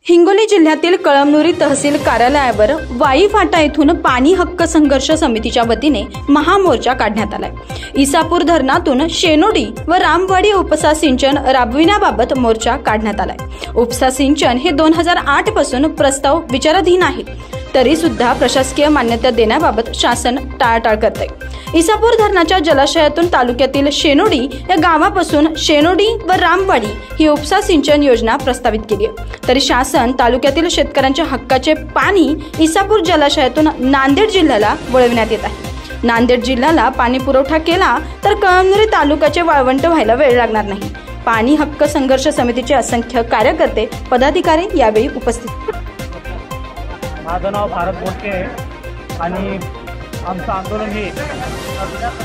हिंगोली जिल्ह्यातील कळमनुरी तहसील कार्यालयावर वाई फाटा येथून पाणी हक्क संघर्ष समितीच्या वतीने महामोर्चा काढण्यात आलाय। इसापूर धरणातून शेनोडी व रामवाडी उपसा सिंचन राबविण्याबाबत मोर्चा काढण्यात आलाय। उपसा सिंचन हे 2008 पासून प्रस्ताव विचाराधीन आहे, तरी सुद्धा प्रशासकीय मान्यता देण्याबाबत शासन टाळाटाळ करते। इसापूर धरणाच्या जलाशयातून तालुक्यातील शेनोडी या गावापासून शेनोडी व रामवाडी ही उपसा सिंचन योजना प्रस्तावित केली आहे, तरी शासन तालुक्यातील शेतकऱ्यांच्या हक्काचे पाणी इसापूर जलाशयातून नांदेड जिल्ह्याला वळविण्यात येत आहे। नांदेड जिल्ह्याला पाणी पुरवठा केला तर कळमनुरी तालुक्याचे वाळवंट व्हायला वेळ लागणार नाही। पाणी हक्क संघर्ष समितीचे असंख्य कार्यकर्ते पदाधिकारी यावेळी उपस्थित। माझं नाव भारत बोलके आणि आमचं आंदोलन हे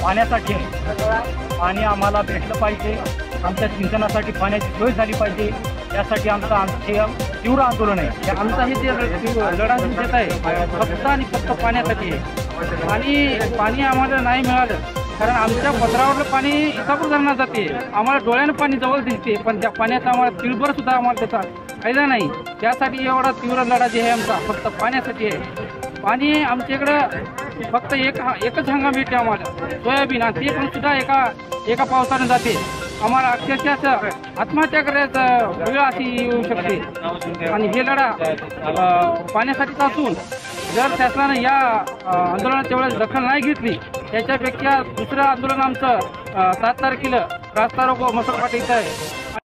पाण्यासाठी आहे। पाणी आम्हाला भेटलं पाहिजे, आमच्या सिंचनासाठी पाण्याची सोय झाली पाहिजे, यासाठी आमचे तीव्र आंदोलन आहे। आमचा हे लढा देत आहे फक्त आणि फक्त पाण्यासाठी आहे। आणि पाणी आम्हाला नाही मिळालं कारण आमच्या पत्रावरलं पाणी इसापूर धरणात जाते, आम्हाला डोळ्यानं पाणी जवळ दिसते, पण त्या पाण्याचा आम्हाला तिळभर सुद्धा आम्हाला त्याचा फायदा नाही। त्यासाठी एवढा तीव्र लढा जे आहे आमचा फक्त पाण्यासाठी आहे। पाणी आमच्याकडं फक्त एकच हंगाम येते आम्हाला, सोयाबीन, आणि ते पण सुद्धा एका पावसाने जाते। आम्हाला अक्षरशः आत्महत्या करायचं वेळ अशी येऊ शकते। आणि हे लढा पाण्यासाठीच असून जर शासनाने या आंदोलनात तेवढं दखल नाही घेतली, त्याच्यापेक्षा दुसरं आंदोलन आमचं 7 तारखेला रास्ता रोको मसलपाटी इथं आहे।